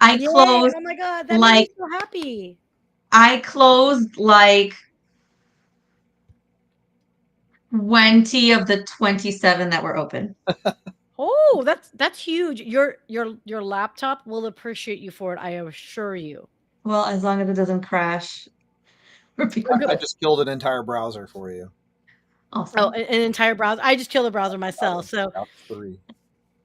I Yay! closed Oh my god, that made me like so happy. I closed like 20 of the 27 that were open. Oh, that's huge. Your laptop will appreciate you for it, I assure you. Well, as long as it doesn't crash, we're being Oh, I good. just killed an entire browser for you. Awesome. an entire browser. I just killed the browser myself. So, About 3.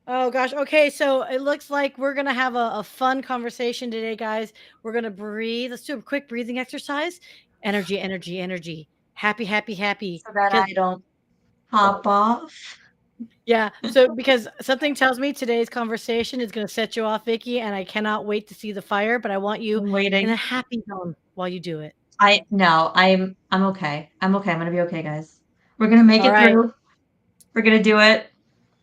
oh gosh. Okay, so it looks like we're gonna have a fun conversation today, guys. We're gonna breathe. Let's do a quick breathing exercise. Energy, energy, energy. Happy, happy, happy. So that Because I don't Oh, pop off. yeah, so because something tells me today's conversation is gonna set you off, Vicky, and I cannot wait to see the fire. But I want you I'm in a waiting. happy zone while you do it. I'm okay. I'm okay. I'm gonna be okay, guys. We're gonna make All it right. through. We're gonna do it.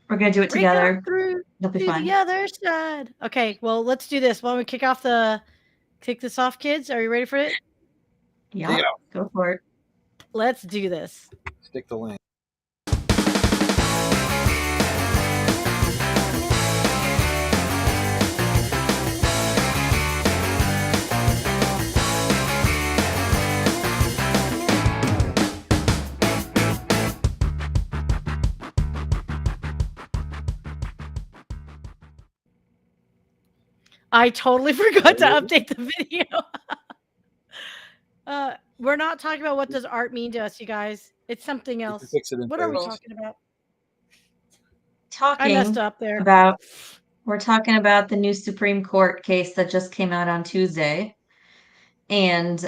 We're gonna do it We got together. through It'll be to the fine. other side. Okay, well, let's do this. Why don't we kick this off, kids? Are you ready for it? yeah. Yep. Go for it. Let's do this. Stick the link. I totally Are forgot to you ready? update the video. We're not talking about what does art mean to us, you guys. It's something You can else. fix it in What are we post. talking about? I messed Talking up there. about We're talking about the new Supreme Court case that just came out on Tuesday and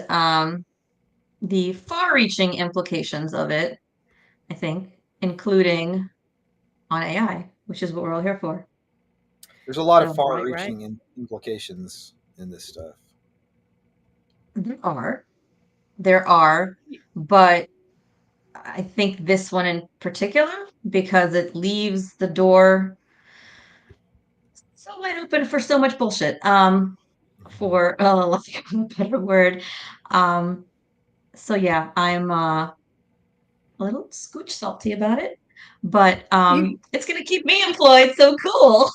the far-reaching implications of it, I think, including on AI, which is what we're all here for. There's a lot of So Right. far-reaching implications in this stuff. there are, there are, but I think this one in particular, because it leaves the door so wide open for so much bullshit. For lack of a better word. Um, so yeah, I'm a little scooch salty about it, but You it's gonna keep me employed, so cool.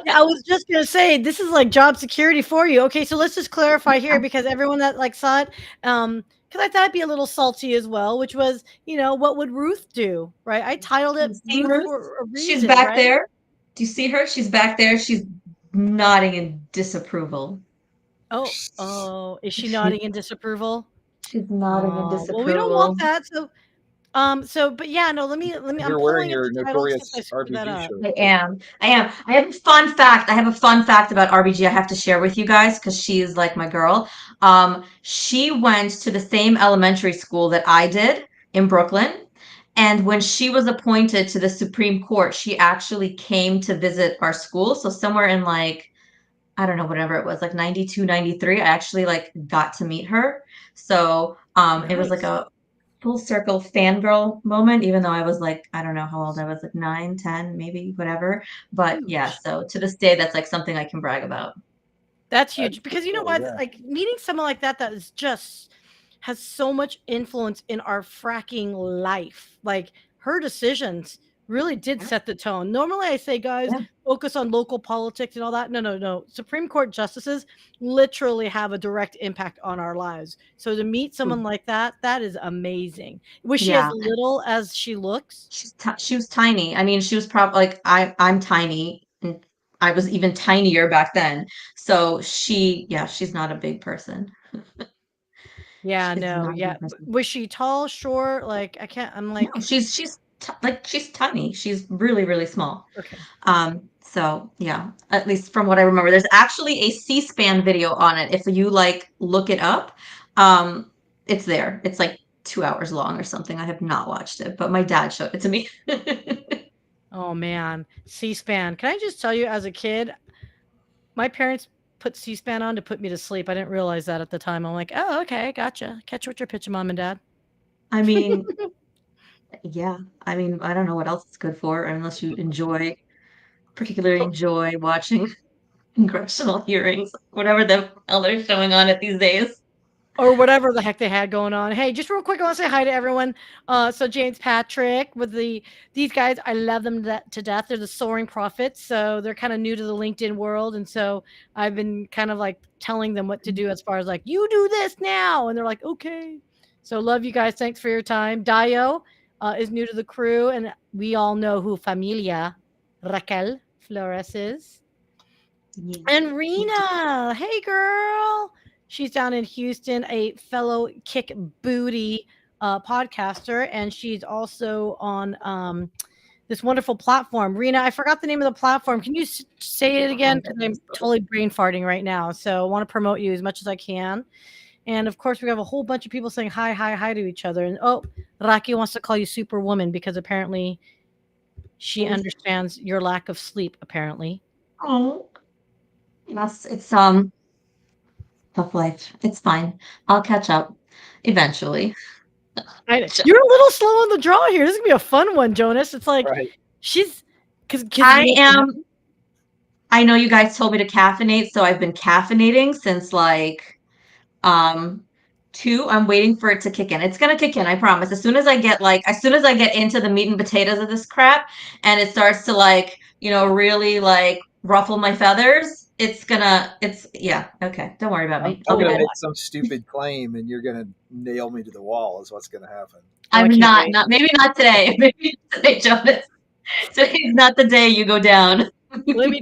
Yeah, I was just gonna say this is like job security for you. Okay, so let's just clarify here because everyone that like saw it, because I thought I'd be a little salty as well, which was, what would Ruth do, right? I titled it You see Ruth Ruth? for a She's reason, back right? there. Do you see her? She's back there. She's nodding in disapproval. Oh, is she She's nodding in disapproval? she's nodding in Oh, well, we don't want disapproval. that. But yeah, no, let me. I'm You're wearing pulling up your the title since I notorious screwed that RBG up. shirt. I am. I am. I have a fun fact. I have a fun fact about RBG I have to share with you guys because she is like my girl. She went to the same elementary school that I did in Brooklyn. And when she was appointed to the Supreme Court, she actually came to visit our school. So somewhere in like, I don't know, whatever it was, like 92, 93, I actually like got to meet her. So it was like Nice. a full circle fangirl moment, even though I was like, I don't know how old I was, like 9, 10, maybe, whatever. But yeah, Huge. so to this day, that's like something I can brag about. That's That's huge pretty because you know cool. what? Yeah. Like meeting someone like that is just has so much influence in our fracking life. Like her decisions really did Yeah. set the tone. Normally I say, guys, Yeah. focus on local politics and all that. No, no, no. Supreme Court justices literally have a direct impact on our lives. So to meet someone like that, that is amazing. Was she as Yeah. little as she looks? She was tiny. I mean, she was probably like I'm tiny and I was even tinier back then. So yeah, she's not a big person. Yeah, She is no, not a yeah. big person. Was she tall, short? Like I can't I'm No, like like she's tiny. She's really, really small. okay. So yeah, at least from what I remember, there's actually a C-SPAN video on it. If you like look it up, um, it's there. It's like 2 hours long or something. I have not watched it, but my dad showed it to me. Oh man, C-SPAN. Can I just tell you, as a kid, my parents put C-SPAN on to put me to sleep. I didn't realize that at the time. I'm like, oh, okay, gotcha. Catch what you're pitching, mom and dad. I mean, yeah. I mean, I don't know what else it's good for unless you particularly Oh, enjoy watching congressional hearings, whatever the hell they're showing on it these days. or whatever the heck they had going on. Hey, just real quick, I want to say hi to everyone. So James Patrick with these guys, I love them to death. They're the Soaring Prophets, so they're kind of new to the LinkedIn world, and so I've been kind of like telling them what to do as far as like you do this now, and they're like okay. So love you guys. Thanks for your time. Dio is new to the crew, and we all know who Familia Raquel Flores is. Yeah. And Rena, hey girl. She's down in Houston, a fellow kick booty podcaster, and she's also on this wonderful platform. Rena, I forgot the name of the platform. Can you say it again? Because I'm totally brain farting right now. So I want to promote you as much as I can. And of course, we have a whole bunch of people saying hi, hi, hi to each other. And Raki wants to call you Superwoman because apparently she understands your lack of sleep, apparently. Oh, it's tough life. It's fine. I'll catch up eventually. You're a little slow on the draw here. This is gonna be a fun one, Jonas. It's like she's because I know you guys told me to caffeinate, so I've been caffeinating since like 2. I'm waiting for it to kick in. It's gonna kick in, I promise. As soon as I get into the meat and potatoes of this crap and it starts to like, really like ruffle my feathers, yeah, okay. Don't worry about me. I'm gonna make some stupid claim and you're gonna nail me to the wall is what's gonna happen. I'm not maybe not today. Maybe today, Jonas. Today's not the day you go down. let me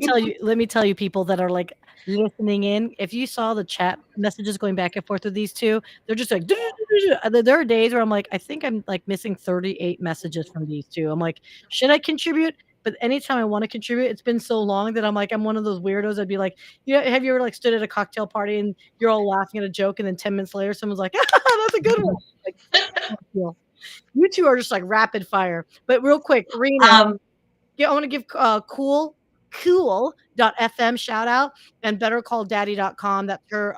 tell you, people that are like listening in, if you saw the chat messages going back and forth with these two, they're just like there are days where I'm like, I think I'm like missing 38 messages from these two. I'm like, should I contribute? But anytime I want to contribute, it's been so long that I'm like, I'm one of those weirdos. I'd be like, have you ever like stood at a cocktail party and you're all laughing at a joke, and then 10 minutes later, someone's like, that's a good one. Like, you two are just like rapid fire. But real quick, Rena, I want to give cool.fm shout out and bettercalldaddy.com. That's her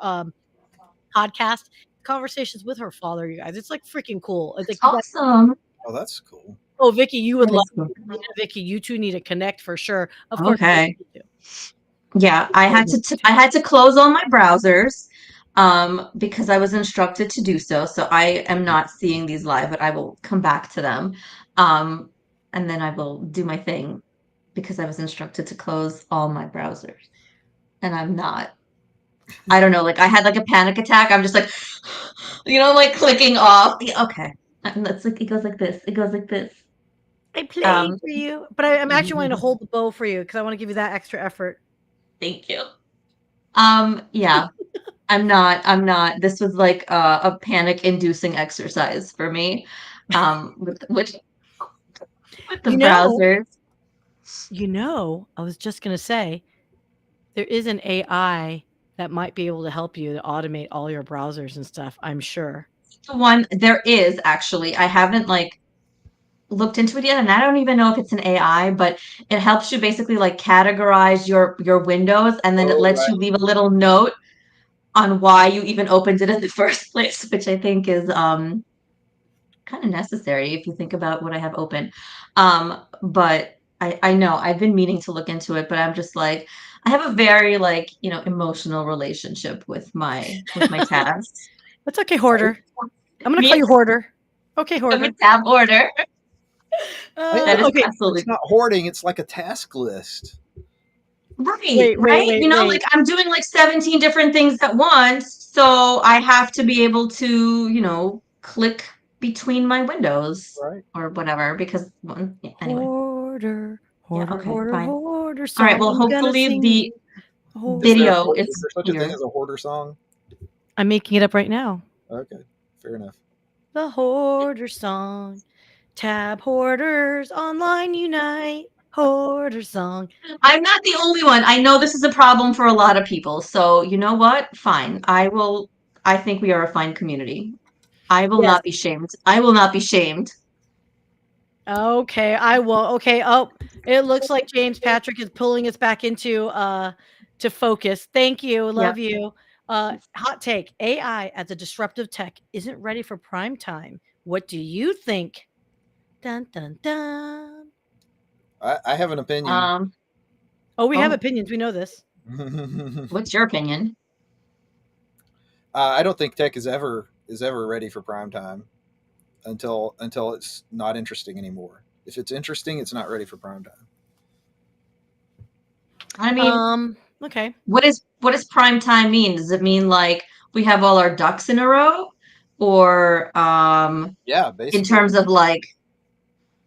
podcast conversations with her father, you guys. It's like freaking cool. It's like awesome. Oh, that's cool. Oh, Vicky, you would love it. Vicky, you two need to connect for sure. Of course. Okay. Yeah, I had to close all my browsers because I was instructed to do so. So I am not seeing these live, but I will come back to them. And then I will do my thing because I was instructed to close all my browsers. And I'm not. I don't know, like I had like a panic attack. I'm just like, like clicking off. Okay. And that's like it goes like this. It goes like this. I played for you, but I'm actually wanting to hold the bow for you because I want to give you that extra effort. Thank you. Yeah. I'm not. This was like a panic-inducing exercise for me. With the browsers. I was just gonna say, there is an AI that might be able to help you to automate all your browsers and stuff. I'm sure. There is actually. I haven't like looked into it yet, and I don't even know if it's an AI, but it helps you basically like categorize your windows, and then it lets you leave a little note on why you even opened it in the first place, which I think is kind of necessary if you think about what I have open. But I know I've been meaning to look into it, but I'm just like I have a very like emotional relationship with my tabs. That's okay, hoarder. I'm gonna call you hoarder. Okay, hoarder. I'm a tab hoarder. Okay. It's not hoarding. It's like a task list. Right. Like I'm doing like 17 different things at once, so I have to be able to click between my windows or whatever because anyway. Hoarder, fine. All right. Well, hopefully the video is there such a thing as a hoarder song? I'm making it up right now. Okay, fair enough. The hoarder song, tab hoarders online unite. Hoarder song. I'm not the only one. I know this is a problem for a lot of people. So you know what? Fine. I think we are a fine community. I will not be shamed. I will not be shamed. Okay, I will. Okay. Oh, it looks like James Patrick is pulling us back into to focus. Thank you. Love you. Hot take. AI as a disruptive tech isn't ready for prime time. What do you think? Dun dun dun. I have an opinion. We have opinions. We know this. What's your opinion? I don't think tech is ever ready for prime time until it's not interesting anymore. If it's interesting, it's not ready for prime time. I mean, Okay. what does prime time mean? Does it mean like we have all our ducks in a row, or Yeah, in basically. terms of like,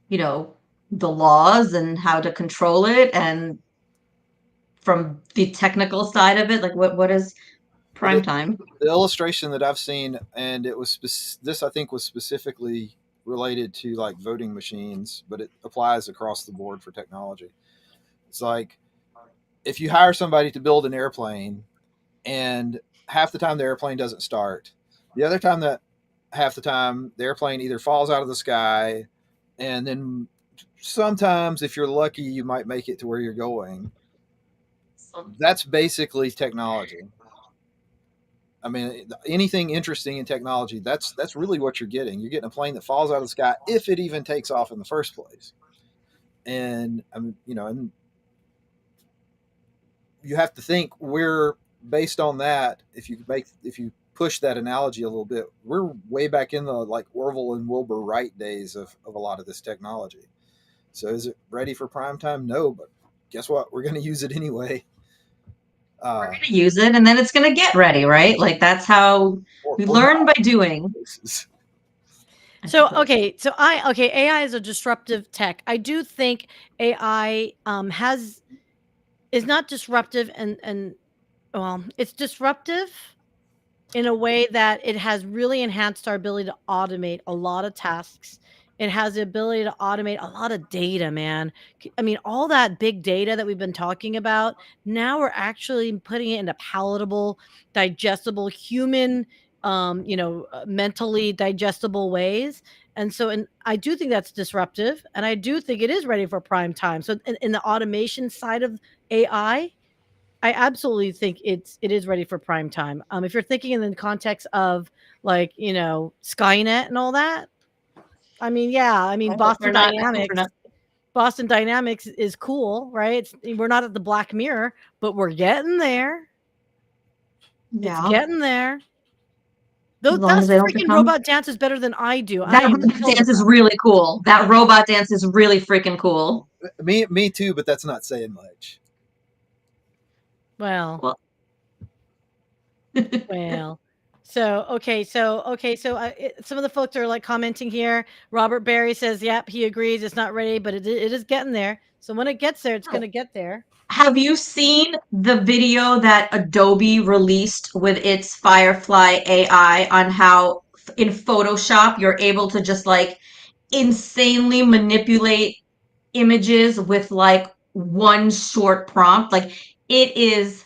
you know, the laws and how to control it, and from the technical side of it, like what is Well, prime time? the illustration that I've seen, and it was this I think was specifically related to like voting machines, but it applies across the board for technology. It's like if you hire somebody to build an airplane, and half the time the airplane doesn't start, the other time that half the time the airplane either falls out of the sky, and then sometimes if you're lucky you might make it to where you're going. That's basically technology. I mean, anything interesting in technology, that's really what you're getting. You're getting a plane that falls out of the sky if it even takes off in the first place. And and you have to think we're based on that. If you push that analogy a little bit, we're way back in the like Orville and Wilbur Wright days of a lot of this technology. So is it ready for prime time? No, but guess what? We're going to use it anyway. We're going to use it and then it's going to get ready, right? Like that's how we Or learn not. by doing. So AI is a disruptive tech. I do think AI has is not disruptive and well, it's disruptive in a way that it has really enhanced our ability to automate a lot of tasks. It has the ability to automate a lot of data, man. I mean, all that big data that we've been talking about, now we're actually putting it into palatable, digestible, human, mentally digestible ways. And so, and I do think that's disruptive, and I do think it is ready for prime time. So, in the automation side of AI, I absolutely think it is ready for prime time. If you're thinking in the context of like, Skynet and all that, I mean, yeah, I mean I hope we're not. I hope we're not. Boston Dynamics is cool, right? We're not at the Black Mirror, but we're getting there. It's Yeah. getting there. As Though long as that they don't freaking become. robot dances better than I do. I That am robot thrilled with dance is that. really cool. That robot dance is really freaking cool. Me too, but that's not saying much. Well, Well, well. Some of the folks are like commenting here. Robert Barry says, "Yep, he agrees. It's not ready, but it is getting there. So when it gets there, it's going to get there." have you seen the video that Adobe released with its Firefly AI on how in Photoshop you're able to just like insanely manipulate images with like one short prompt? Like it is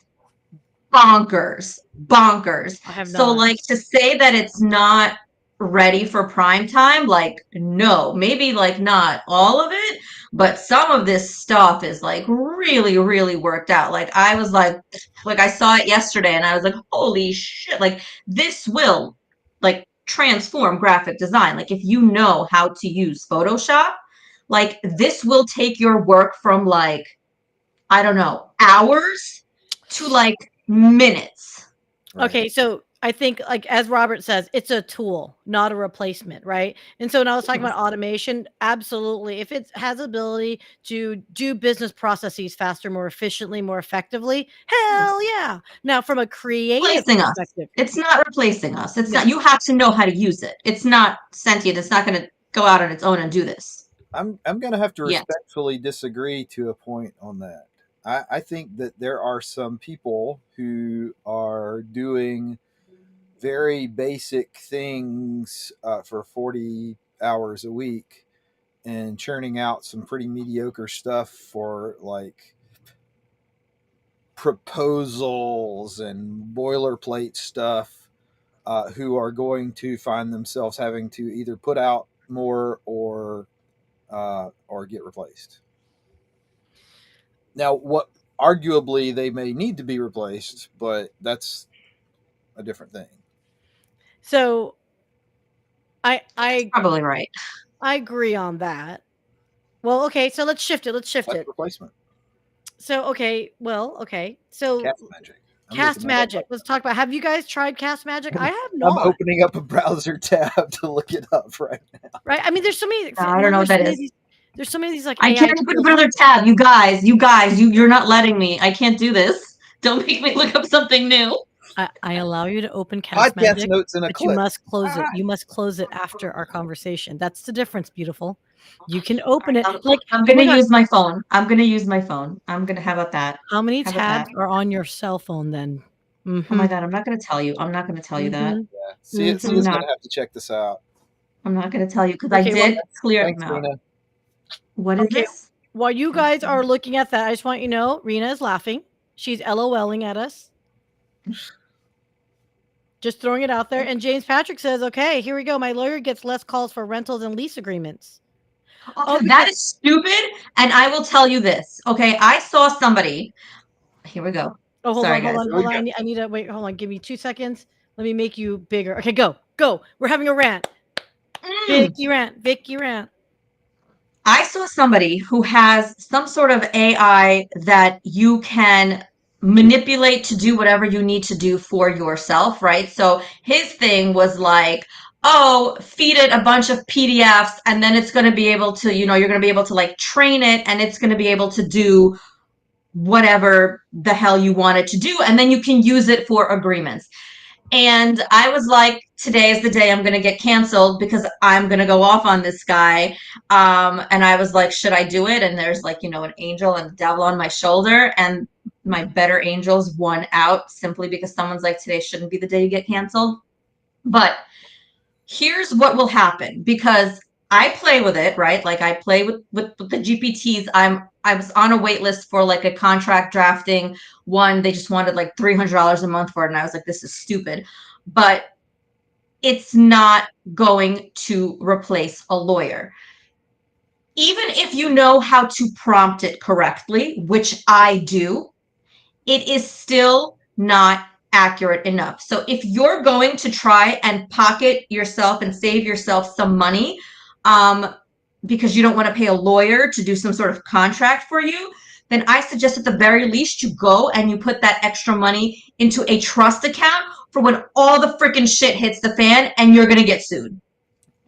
bonkers, bonkers. I have So not. like to say that it's not ready for prime time, like no, maybe like not all of it, but some of this stuff is like really, really worked out. Like I was like I saw it yesterday and I was like, holy shit, like this will like transform graphic design. Like if you know how to use Photoshop, like this will take your work from like I don't know, hours to like minutes. Right. Okay, so I think, like as Robert says, it's a tool, not a replacement, right? And so when I was talking about automation, absolutely, if it has ability to do business processes faster, more efficiently, more effectively, hell yeah! Now, from a creative Replacing us. perspective, It's not replacing us. It's no, not, you have to know how to use it. It's not sentient. It's not going to go out on its own and do this. I'm going to have to Yet. respectfully disagree to a point on that. I think that there are some people who are doing very basic things for 40 hours a week and churning out some pretty mediocre stuff for like proposals and boilerplate stuff, who are going to find themselves having to either put out more or get replaced. Now, what arguably they may need to be replaced, but that's a different thing. so I Probably right. I agree on that. Well, okay, so let's shift it. Let's shift That's it. replacement. So okay, well, okay, so Cat magic. Cast Magic. Let's talk about. Have you guys tried Cast Magic? I have I'm not. opening up a browser tab to look it up right now. Right? I mean, there's so many. I don't know what that is. There's so many of these like I AI can't open up tools. another tab. You guys, you're not letting me. I can't do this. Don't make me look up something new. I allow you to open Cast Podcast Magic, notes in a but clip. you must close it. You must close it after our conversation. That's the difference, beautiful. You can open it. Like, I'm oh gonna my God, use my phone. I'm gonna use my phone. I'm gonna. How about that? how many How about tabs that? are on your cell phone then? Oh my God, I'm not gonna tell you. I'm not gonna tell you that. Mhm. Yeah. Sia's I'm not. gonna have to check this out. I'm not gonna tell you because I Okay, well, did clear Thanks, them out. Rena. What is okay. this? While you guys are looking at that, I just want you to know Rena is laughing. She's LOLing at us. Just throwing it out there. And James Patrick says, okay, here we go. My lawyer gets less calls for rentals and lease agreements. Okay, that is stupid. And I will tell you this. Okay, I saw somebody. Here we go. Oh, hold Sorry, on, hold guys. on, hold on. I need to wait. Hold on. Give me 2 seconds. Let me make you bigger. Okay, go. We're having a rant. Vicky rant. I saw somebody who has some sort of AI that you can manipulate to do whatever you need to do for yourself, right? So his thing was like, oh, feed it a bunch of PDFs and then it's going to be able to, you're going to be able to like train it and it's going to be able to do whatever the hell you want it to do. And then you can use it for agreements. And I was like, today is the day I'm going to get canceled because I'm going to go off on this guy. And I was like, should I do it? And there's like, an angel and a devil on my shoulder. And my better angels won out simply because someone's like, today shouldn't be the day you get canceled. But here's what will happen because I play with it, right? Like I play with the GPTs. I was on a wait list for like a contract drafting one. They just wanted like $300 a month for it. And I was like, this is stupid. But it's not going to replace a lawyer. Even if you know how to prompt it correctly, which I do, it is still not accurate enough. So if you're going to try and pocket yourself and save yourself some money, because you don't want to pay a lawyer to do some sort of contract for you, then I suggest at the very least you go and you put that extra money into a trust account for when all the freaking shit hits the fan and you're going to get sued.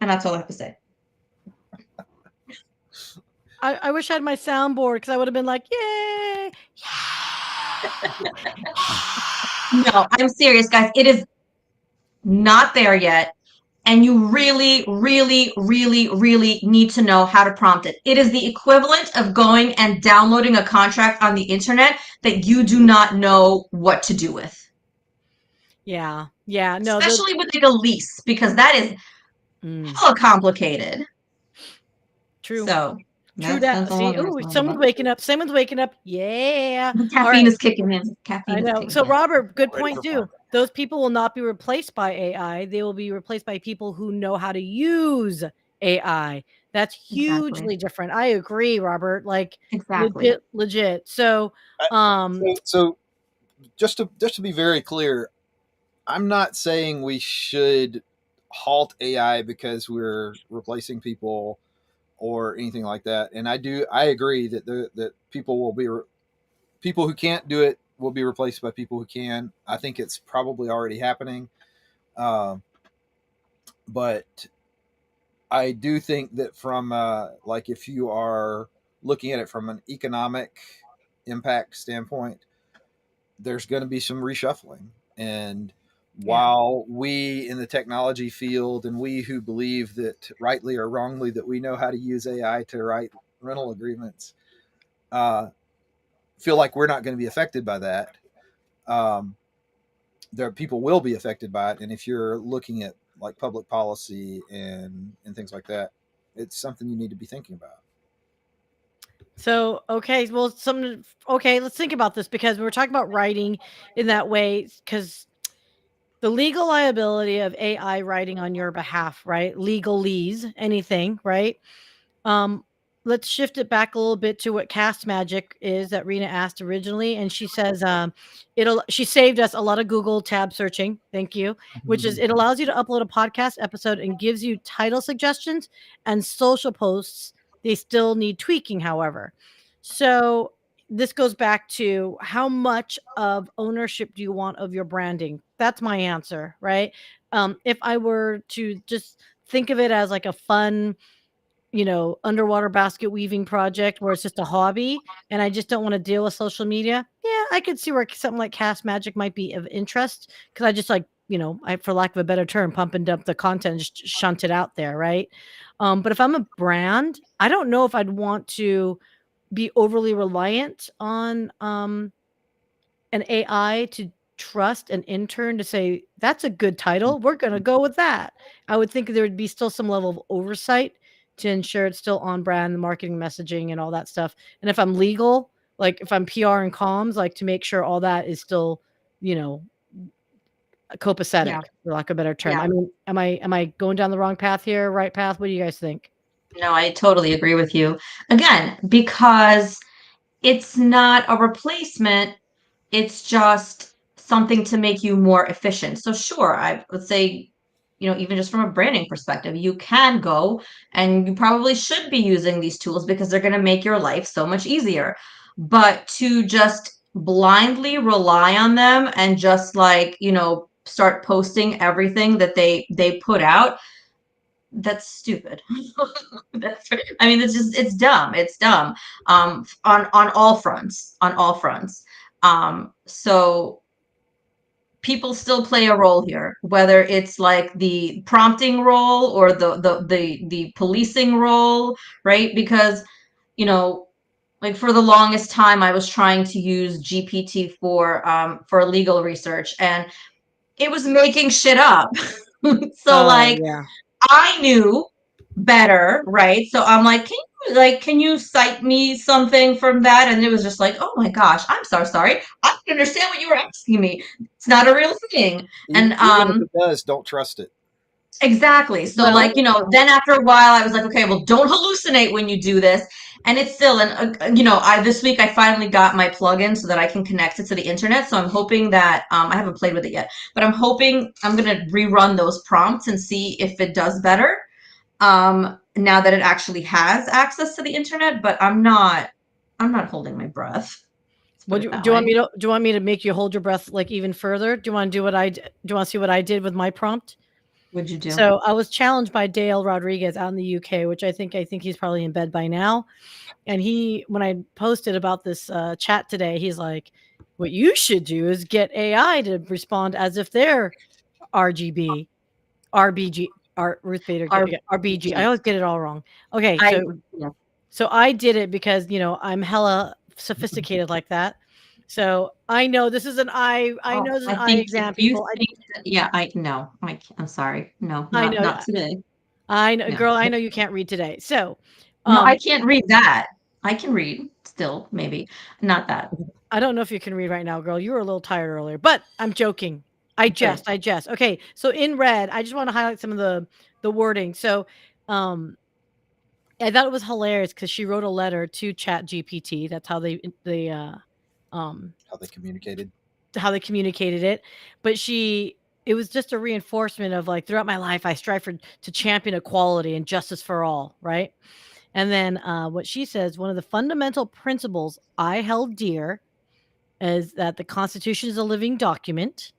And that's all I have to say. I wish I had my soundboard because I would have been like, yay. No, I'm serious, guys. It is not there yet. And you really, really, really, really need to know how to prompt it. It is the equivalent of going and downloading a contract on the internet that you do not know what to do with. Yeah. No, especially with like a lease, because that is hella complicated. True. So True that. See, someone's waking up. Yeah. The caffeine is kicking in. I know. So Robert, good point too. Those people will not be replaced by AI. They will be replaced by people who know how to use AI. That's hugely different. I agree, Robert. Like legit. So so just to be very clear, I'm not saying we should halt AI because we're replacing people or anything like that. And I agree that that people will be people who can't do it will be replaced by people who can. I think it's probably already happening. But I do think that from like if you are looking at it from an economic impact standpoint, there's going to be some reshuffling. And while we in the technology field and we who believe that rightly or wrongly that we know how to use AI to write rental agreements, feel like we're not going to be affected by that. There people will be affected by it. And if you're looking at like public policy and things like that, it's something you need to be thinking about. So, okay, well, let's think about this because we're talking about writing in that way because the legal liability of AI writing on your behalf, right? Legalese, anything, right? Let's shift it back a little bit to what Cast Magic is that Rena asked originally. And she says, she saved us a lot of Google tab searching. Thank you. Which is, it allows you to upload a podcast episode and gives you title suggestions and social posts. They still need tweaking, however. So this goes back to how much of ownership do you want of your branding? That's my answer, right? If I were to just think of it as like a fun, underwater basket weaving project where it's just a hobby and I just don't want to deal with social media, yeah, I could see where something like Cast Magic might be of interest because I just like, I, for lack of a better term, pump and dump the content and just shunt it out there, right? But if I'm a brand, I don't know if I'd want to be overly reliant on an AI to trust an intern to say, that's a good title. We're going to go with that. I would think there would be still some level of oversight to ensure it's still on brand, the marketing messaging and all that stuff. And if I'm legal, like if I'm PR and comms, like to make sure all that is still, you know, copacetic, Yeah. for lack of a better term. Yeah. I mean, am I going down the wrong path here? Right path? What do you guys think? No, I totally agree with you. Again, because it's not a replacement, it's just something to make you more efficient. So sure, I would say, even just from a branding perspective, you can go and you probably should be using these tools because they're going to make your life so much easier. But to just blindly rely on them and just like, start posting everything that they put out, that's stupid. I mean, it's dumb. It's dumb. On all fronts, on all fronts. So people still play a role here, whether it's like the prompting role or the policing role, right? Because, like for the longest time, I was trying to use GPT for legal research, and it was making shit up. So Oh like yeah. I knew better, right? So I'm like, can you cite me something from that? And it was just like, oh my gosh, I'm so sorry. I don't understand what you were asking me. It's not a real thing. And Even if it does, don't trust it. exactly. So Well, like, then after a while I was like, okay, well, don't hallucinate when you do this. And it's still, and I this week I finally got my plugin so that I can connect it to the internet. So I'm hoping that I haven't played with it yet, but I'm hoping I'm gonna rerun those prompts and see if it does better now that it actually has access to the internet. But I'm not holding my breath. Let's put Would it you that do you want way. me to make you hold your breath like even further? Do you want to do what I do you want to see what I did with my prompt? What'd you do? So I was challenged by Dale Rodriguez out in the UK, which I think he's probably in bed by now. And when I posted about this chat today, he's like, "What you should do is get AI to respond as if they're RGB, RBG, Ruth Bader, RBG. I RBG. always get it all wrong. Okay, I yeah. so I did it because I'm hella sophisticated like that. So I know this is an eye. I Oh, know this is I an eye think if exam, you people. think that, yeah, no, I'm sorry. No, I not know. not today. I know, No. girl. I know you can't read today. So, No, I um, can't read that. I can read still, maybe. Not that. I don't know if you can read right now, girl. You were a little tired earlier, but I'm joking. I Good. jest. I jest. Okay. So in red, I just want to highlight some of the wording. So, um, I thought it was hilarious because she wrote a letter to Chat GPT. That's how um, How they communicated. communicated it. But it was just a reinforcement of like throughout my life, I strive to champion equality and justice for all. Right. And then what she says, one of the fundamental principles I held dear is that the Constitution is a living document,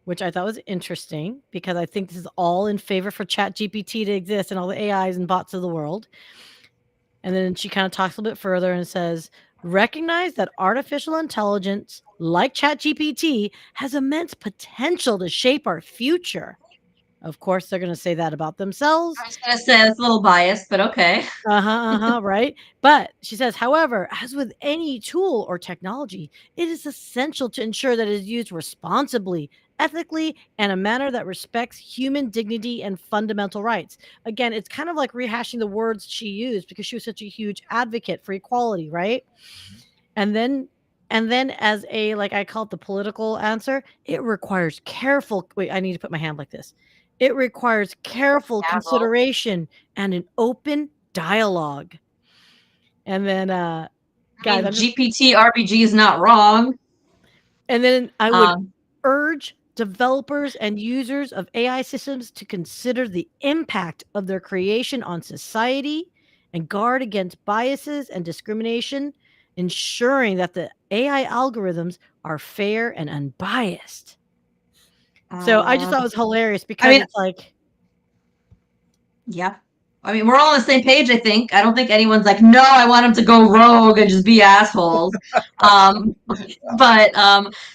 which I thought was interesting because I think this is all in favor for Chat GPT to exist and all the AIs and bots of the world. And then she kind of talks a little bit further and says, recognize that artificial intelligence, like ChatGPT, has immense potential to shape our future. Of course, they're going to say that about themselves. I was gonna say it's a little biased, but okay. Right. But she says, however, as with any tool or technology, it is essential to ensure that it is used responsibly, ethically, and a manner that respects human dignity and fundamental rights. Again, it's kind of like rehashing the words she used because she was such a huge advocate for equality, right? And then as a like I call it the political answer, it requires careful wait, I need to put my hand like this. It requires careful Yeah, well, consideration and an open dialogue. And then I guys, mean, GPT RBG is not wrong. and then I would Um, urge developers and users of AI systems to consider the impact of their creation on society and guard against biases and discrimination ensuring that the AI algorithms are fair and unbiased. So I just thought it was hilarious because mean- it's like, Yeah. I mean, we're all on the same page, I think. I don't think anyone's like, no, I want them to go rogue and just be assholes. um,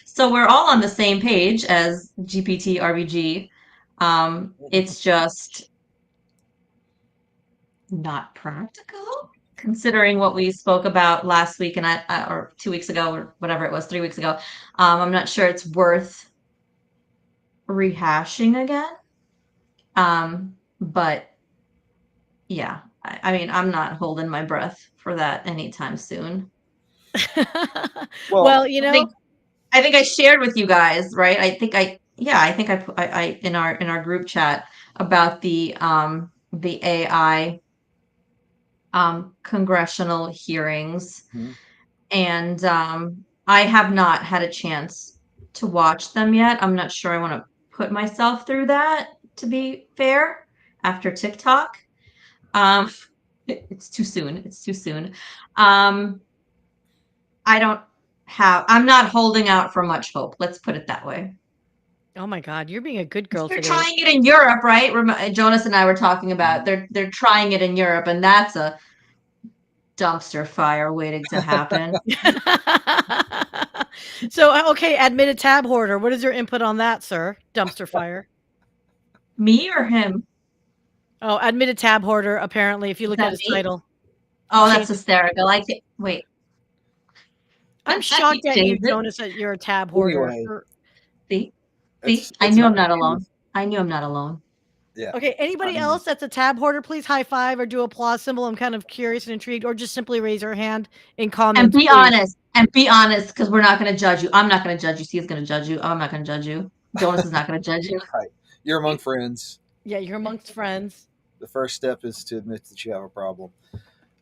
so we're all on the same page as GPT RBG. It's just not practical considering what we spoke about last week and or 2 weeks ago or whatever it was, 3 weeks ago. I'm not sure it's worth rehashing again. But yeah, I mean, I'm not holding my breath for that anytime soon. well, you know, I think I shared with you guys, right? I think I in our group chat about the AI congressional hearings, Mhm. and I have not had a chance to watch them yet. I'm not sure I want to put myself through that, to be fair, after TikTok. It's too soon. It's too soon. I'm not holding out for much hope. Let's put it that way. oh my God, you're being a good girl They're today. trying it in Europe, right? Jonas and I were talking about they're trying it in Europe, and that's a dumpster fire waiting to happen. So, okay, admitted tab hoarder. What is your input on that, sir? Dumpster fire. Me or him? Oh, admitted tab hoarder. Apparently, if you Is look that at his me? title, Oh, he that's changed his hysterical. I can't wait. I'm shocked He at you, changed it. Jonas, that you're a tab hoarder. Anyway, See, it's I it's knew not I'm not easy. alone. I knew I'm not alone. Yeah. Okay, anybody else that's a tab hoarder, please high five or do applause symbol. I'm kind of curious and intrigued, or just simply raise your hand in And comments, be please. honest. And be honest, because we're not going to judge you. I'm not going to judge you. Steve's going to judge you. I'm not going to judge you. Jonas is not going to judge you. Right. You're among friends. Yeah, you're amongst friends. The first step is to admit that you have a problem.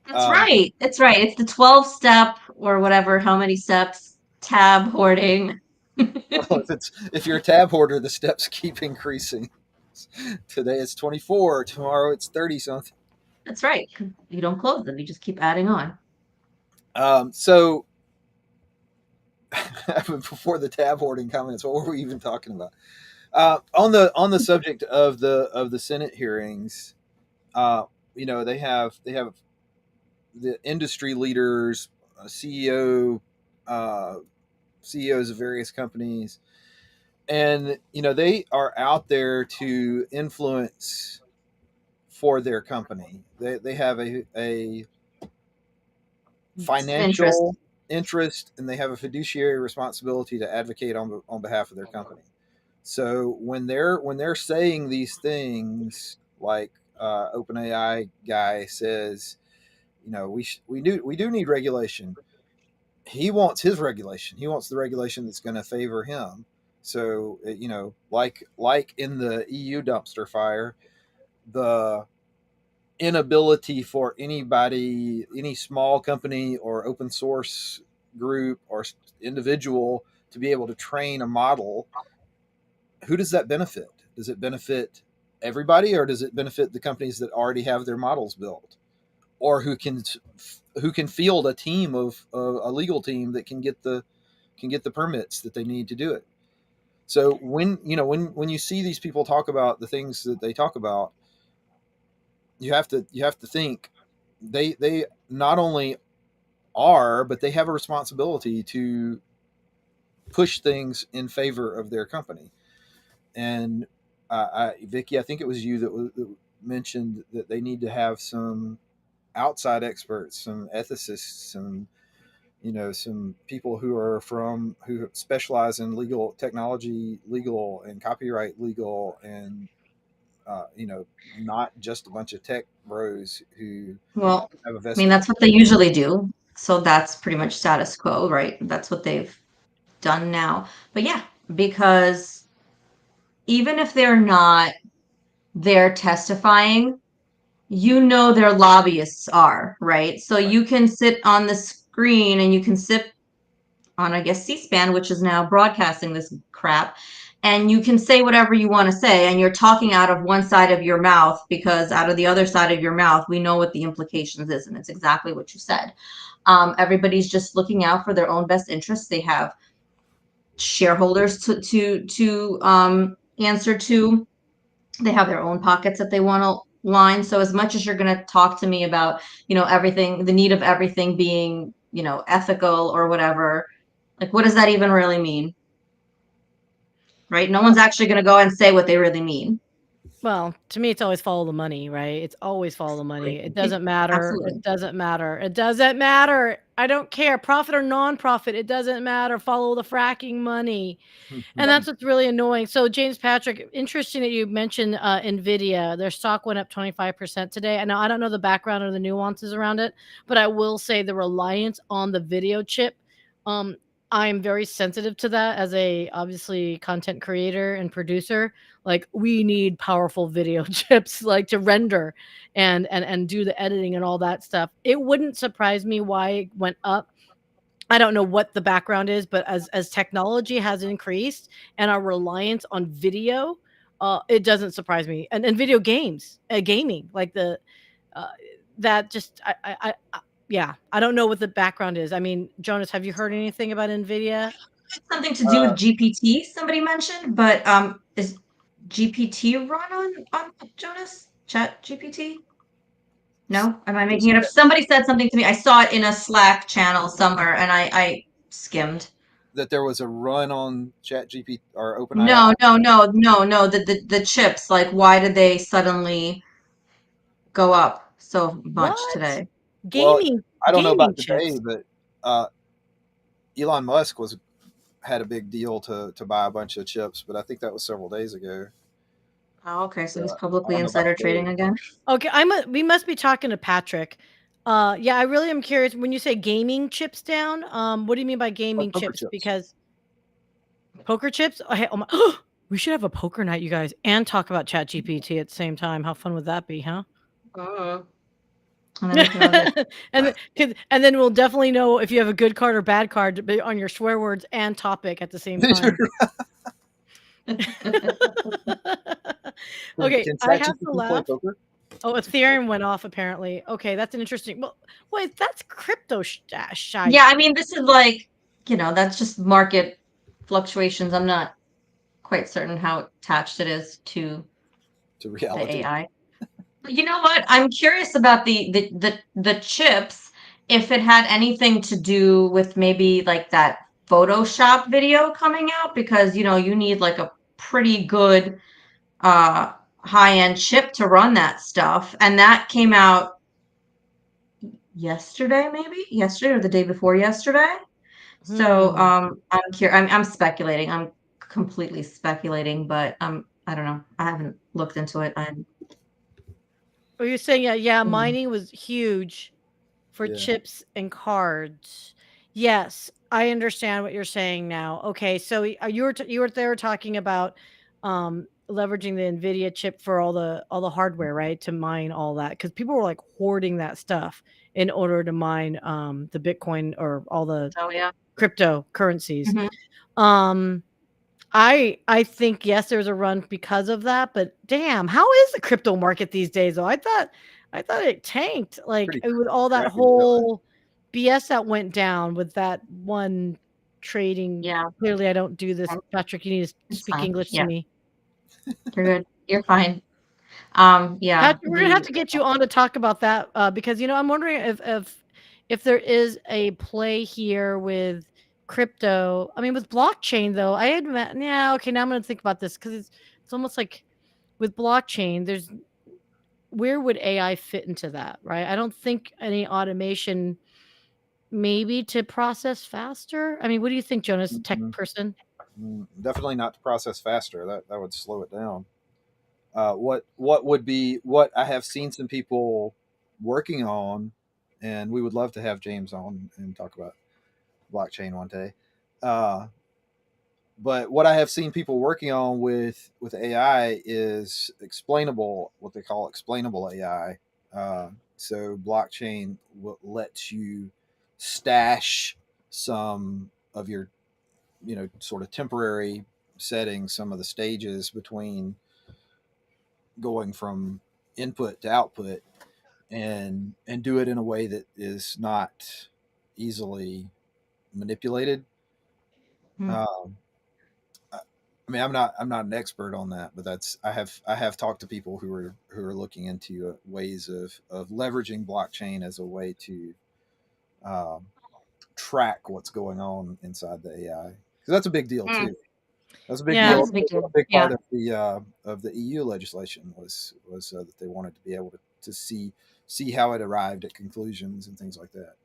That's right. That's right. It's the 12 step or whatever, how many steps, tab hoarding. Well, if you're a tab hoarder, the steps keep increasing. Today it's 24. Tomorrow it's 30 something. That's right. You don't close them. You just keep adding on. So before the tab hoarding comments, what were we even talking about? On the subject of the Senate hearings, they have the industry leaders, CEOs of various companies, and they are out there to influence for their company. They have a financial interest, and they have a fiduciary responsibility to advocate on behalf of their company. So when they're saying these things, like OpenAI guy says, we do need regulation. He wants his regulation. He wants the regulation that's going to favor him. So like in the EU dumpster fire, the inability for anybody, any small company or open source group or individual to be able to train a model, who does that benefit? Does it benefit everybody, or does it benefit the companies that already have their models built, or who can field a team of a legal team that can get the permits that they need to do it? So when you see these people talk about the things that they talk about, you have to think they not only are, but they have a responsibility to push things in favor of their company. And Vicky, I think it was you that mentioned that they need to have some outside experts, some ethicists, some people who specialize in legal technology, legal and copyright legal, and not just a bunch of tech bros who Well, have a I mean, vested. that's what they usually do. So that's pretty much status quo, right? That's what they've done now. But yeah, because even if they're not there testifying, their lobbyists are, right? So you can sit on the screen and you can sit on, I guess, C-SPAN, which is now broadcasting this crap, and you can say whatever you want to say, and you're talking out of one side of your mouth because out of the other side of your mouth, we know what the implications is, and it's exactly what you said. Everybody's just looking out for their own best interests. They have shareholders to answer to. They have their own pockets that they want to line. So as much as you're going to talk to me about, everything, the need of everything being, ethical or whatever, like, what does that even really mean? Right? No Well, one's actually going to go and say what they really mean. Well, to me, it's always follow the money, right? It's always follow the money. It doesn't matter. It Absolutely. doesn't matter. It doesn't matter. I don't care. Profit or non-profit, it doesn't matter. Follow the fracking money. And that's what's really annoying. So, James Patrick, interesting that you mentioned NVIDIA. Their stock went up 25% today. I know I don't know the background or the nuances around it, but I will say the reliance on the video chip. Um, I'm very sensitive to that as a obviously content creator and producer. Like we need powerful video chips like to render and do the editing and all that stuff. It wouldn't surprise me why it went up. I don't know what the background is, but as technology has increased and our reliance on video, it doesn't surprise me. And video games, gaming, like uh, that just yeah, I don't know what the background is. I mean, Jonas, have you heard anything about Nvidia? Something to do with GPT, somebody mentioned, but is GPT run on Jonas? Chat GPT? No? Am I making it up? Somebody said something to me. I saw it in a Slack channel somewhere and I skimmed. That there was a run on Chat GPT or OpenAI. No. The chips, like, why did they suddenly go up so much What? today? Well, Gaming I don't know gaming about today, chips. but uh, Elon Musk had a big deal to buy a bunch of chips, but I think that was several days ago. Oh, okay, so he's I publicly don't know about insider today. trading again. Okay, we must be talking to Patrick. Yeah, I really am curious when you say gaming chips down. What do you mean by Like gaming poker chips? chips. Because poker chips? Oh, hey, oh my, we should have a poker night, you guys, and talk about Chat GPT at the same time. How fun would that be, huh? Mm. And then we can all get And then we'll definitely know if you have a good card or bad card on your swear words and topic at the same time. Okay, Can I Chat have to GPT play laugh. poker? Oh, Ethereum went off apparently. Okay, that's an interesting. Well, wait, that's crypto Yeah, shite. I mean, this is like, that's just market fluctuations. I'm not quite certain how attached it is to To the reality. AI. But you know what? I'm curious about the chips, if it had anything to do with maybe like that Photoshop video coming out, because you need like a pretty good uh high-end chip to run that stuff. And that came out yesterday, maybe? Yesterday or the day before yesterday. So, Hmm. I'm speculating. I'm completely speculating, but I don't know. I haven't looked into it. Are you saying yeah, Mm. mining was huge for Yeah. chips and cards. Yes, I understand what you're saying now. Okay, so you were there talking about leveraging the Nvidia chip for all the hardware, right? To mine all that cuz people were like hoarding that stuff in order to mine the Bitcoin or all the Oh yeah. cryptocurrencies. Mhm. Um I think yes, there's a run because of that, but damn, how is the crypto market these days though? I thought it tanked like Pretty with all that crappy lately. whole BS that went down with that one trading. Yeah. Clearly, I don't do this. Okay. Patrick, you need to It's speak fine. English to Yeah, me. you're good. You're fine. Yeah, Patrick, we're gonna have to get you on to talk about that because I'm wondering if there is a play here with crypto. I mean, with blockchain though, I admit, yeah, okay. Now I'm gonna think about this because it's almost like with blockchain, there's where would AI fit into that, right? I don't think any automation maybe to process faster. I mean, what do you think, Jonas, tech Mhm. person? Definitely not to process faster. That would slow it down. What would be what I have seen some people working on, and we would love to have James on and talk about blockchain one day. Uh, but what I have seen people working on with AI is explainable, what they call explainable AI. So blockchain lets you stash some of your, sort of temporary settings, some of the stages between going from input to output, and do it in a way that is not easily manipulated. Hmm. Um, I mean, I'm not an expert on that, but I have talked to people who are looking into ways of leveraging blockchain as a way to um, track what's going on inside the AI, because that's a big deal Mm. too. That's a big Yeah. That deal. is a big A deal. big Yeah. part of the EU legislation was that they wanted to be able to see how it arrived at conclusions and things like that.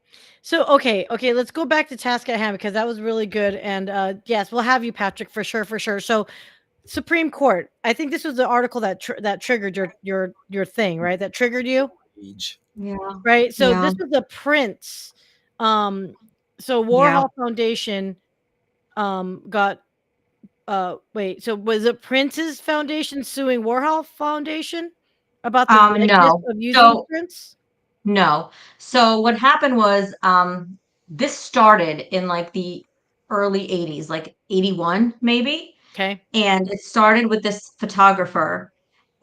So okay, let's go back to task at hand because that was really good. And yes, we'll have you, Patrick, for sure, for sure. So Supreme Court. I think this was the article that triggered your thing, right? That triggered you, Age. Yeah. right? So Yeah. this was a Prince. Um, so Yeah. Warhol Foundation got wait. So was it Prince's foundation suing Warhol Foundation about the vagueness No. of using So Prince? no. So what happened was, this started in like the early 80s, like 81 maybe. Okay. And it started with this photographer,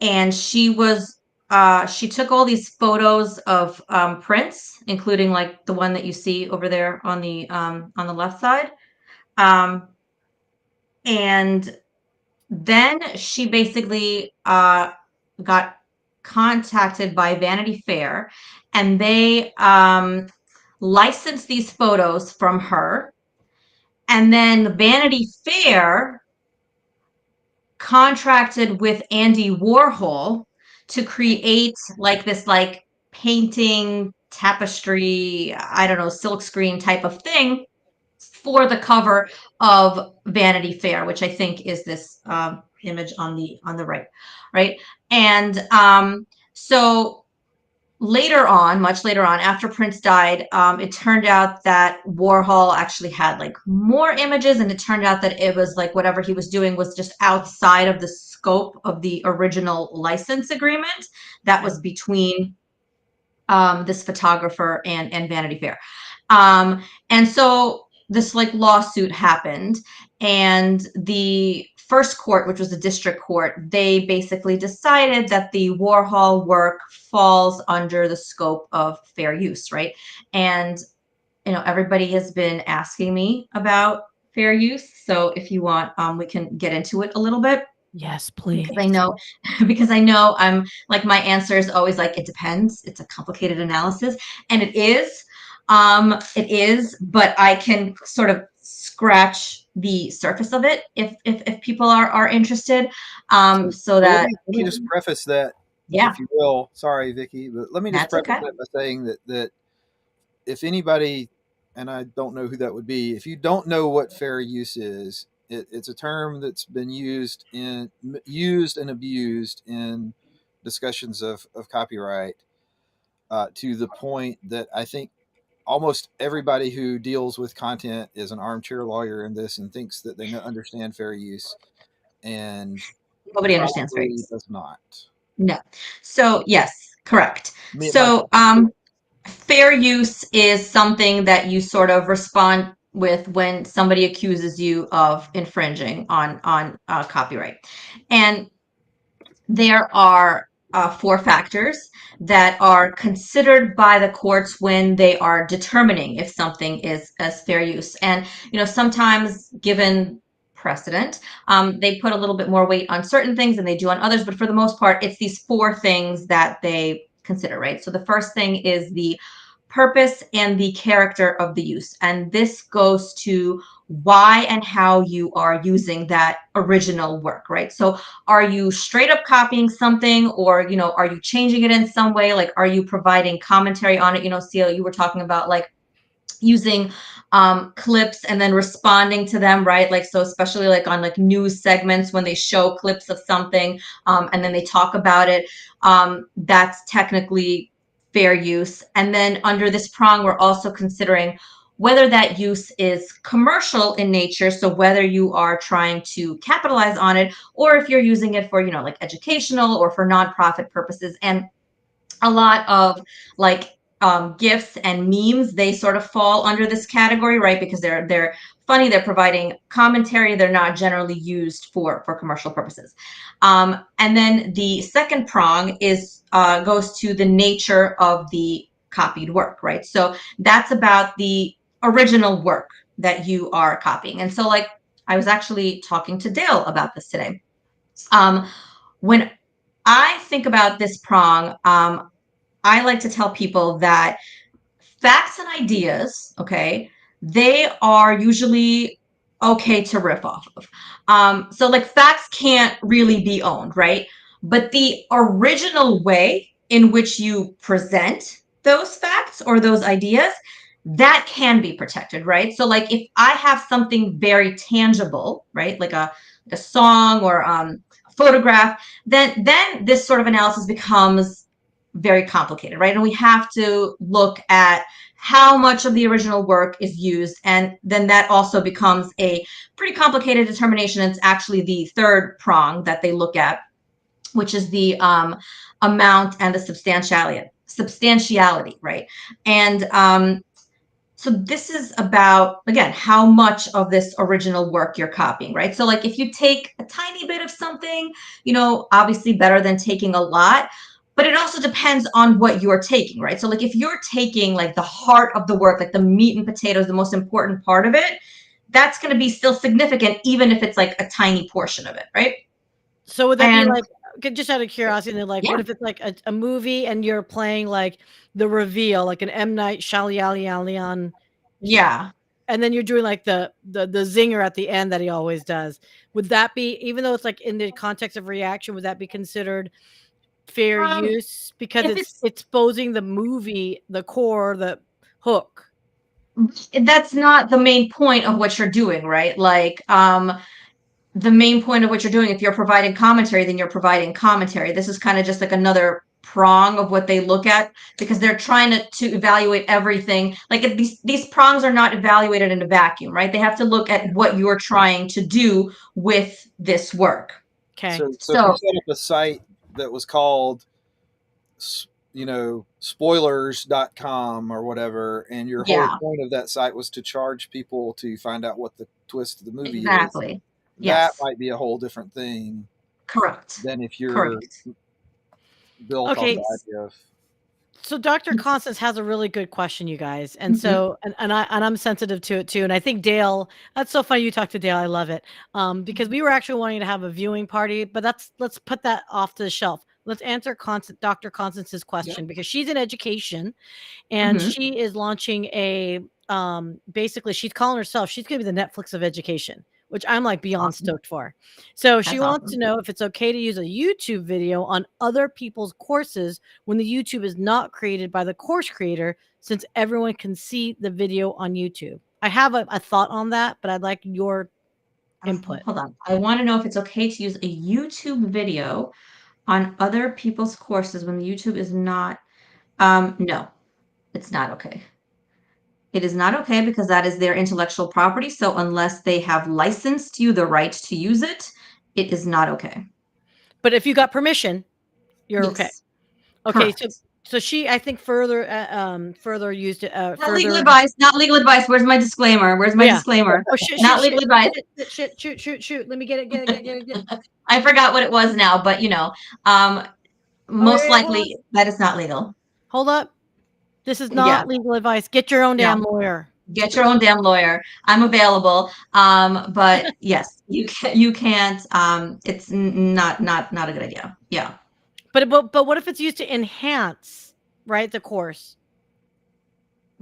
and she took all these photos of prints, including like the one that you see over there on the left side. Um, and then she basically got contacted by Vanity Fair, and they licensed these photos from her. And then Vanity Fair contracted with Andy Warhol to create like this like painting tapestry, I don't know, silk screen type of thing for the cover of Vanity Fair, which I think is this image on the right, right? And so later on, much later on, after Prince died, it turned out that Warhol actually had like more images, and it turned out that it was like whatever he was doing was just outside of the scope of the original license agreement that was between this photographer and Vanity Fair. And so this like lawsuit happened, and the first court, which was the district court, they basically decided that the Warhol work falls under the scope of fair use, right? And everybody has been asking me about fair use, so if you want, we can get into it a little bit, Yes, because please. I know because I know I'm like, my answer is always like, it depends. It's a complicated analysis, and it is, but I can sort of scratch the surface of it if people are interested, So, so so let that me let me people, just preface that, yeah, if you will. Sorry, Vicky, but let me just that's preface okay. that by saying that if anybody, and I don't know who that would be, if you don't know what fair use is, it's a term that's been used and abused in discussions of copyright, to the point that I think almost everybody who deals with content is an armchair lawyer in this and thinks that they understand fair use, and Nobody understands fair probably use. does not. No. So yes, correct. Me, So myself. fair use is something that you sort of respond with when somebody accuses you of infringing on copyright. And there are four factors that are considered by the courts when they are determining if something is as fair use. And sometimes, given precedent, they put a little bit more weight on certain things than they do on others. But for the most part, it's these four things that they consider, right? So the first thing is the purpose and the character of the use. And this goes to why and how you are using that original work, right? So are you straight up copying something, or, are you changing it in some way? Like, are you providing commentary on it? Seal, you were talking about like using clips and then responding to them, right? Like, so especially like on like news segments, when they show clips of something, and then they talk about it, that's technically fair use. And then under this prong, we're also considering whether that use is commercial in nature, so whether you are trying to capitalize on it, or if you're using it for like educational or for nonprofit purposes. And a lot of like gifs and memes, they sort of fall under this category, right? Because they're funny, they're providing commentary, they're not generally used for commercial purposes. And then the second prong is goes to the nature of the copied work, right? So that's about the original work that you are copying. And so, like, I was actually talking to Dale about this today. When I think about this prong, I like to tell people that facts and ideas, okay, they are usually okay to riff off of. So like facts can't really be owned, right? But the original way in which you present those facts or those ideas, that can be protected, right? So like if I have something very tangible, right, like a song or a photograph, then this sort of analysis becomes very complicated, right? And we have to look at how much of the original work is used, and then that also becomes a pretty complicated determination. It's actually the third prong that they look at, which is the amount and the substantiality, right? And so this is about, again, how much of this original work you're copying, right? So like if you take a tiny bit of something, obviously better than taking a lot, but it also depends on what you're taking, right? So like if you're taking like the heart of the work, like the meat and potatoes, the most important part of it, that's going to be still significant, even if it's like a tiny portion of it, right? So would that be And like, just out of curiosity, like, yeah, what if it's like a movie and you're playing like the reveal, like an M. Night Shyamalan, yeah. and then you're doing like the zinger at the end that he always does? Would that be, even though it's like in the context of reaction, would that be considered fair use because If it's it's exposing the movie, the core, the hook? that's not the main point of what you're doing, right? Like, the main point of what you're doing, if you're providing commentary, then you're providing commentary. This is kind of just like another prong of what they look at, because they're trying to evaluate everything. Like these prongs are not evaluated in a vacuum, right? They have to look at what you're trying to do with this work. Okay. So if you So set up a site that was called, spoilers.com or whatever, and your whole yeah, point of that site was to charge people to find out what the twist of the movie is, exactly. that Yes, might be a whole different thing correct, than if you're correct. built off Okay. the idea of. So Dr. Constance has a really good question, you guys. And Mhm. so I'm sensitive to it too. And I think Dale, that's so funny you talked to Dale. I love it. Because we were actually wanting to have a viewing party, but let's put that off to the shelf. Let's answer Dr. Constance's Yep. question, because she's in education and Mhm. she is launching a basically she's calling herself, she's gonna be the Netflix of education, which I'm like beyond Awesome. stoked for. So she That's wants to awesome. know if it's okay to use a YouTube video on other people's courses when the YouTube is not created by the course creator, since everyone can see the video on YouTube. I have a thought on that, but I'd like your input. Hold on. I want to know if it's okay to use a YouTube video on other people's courses when the YouTube is not. No, it's not okay. It is not okay because that is their intellectual property. So unless they have licensed you the right to use it, it is not okay. But if you got permission, you're okay. Yes, Okay, so correct. she, I think, further used it Not legal further. advice. Not legal advice. Where's my disclaimer? Where's my Yeah. disclaimer? Oh shit! Not Shit! legal Shit! advice. Shoot! Let me get it. I forgot what it was now, but um, Oh most yeah, hold on. likely that is not legal. Hold up. This is Yeah, not legal advice. Get your own no. damn lawyer. Get your own damn lawyer. I'm available. But yes, you can't. It's not a good idea. Yeah. But what if it's used to enhance, right, the course?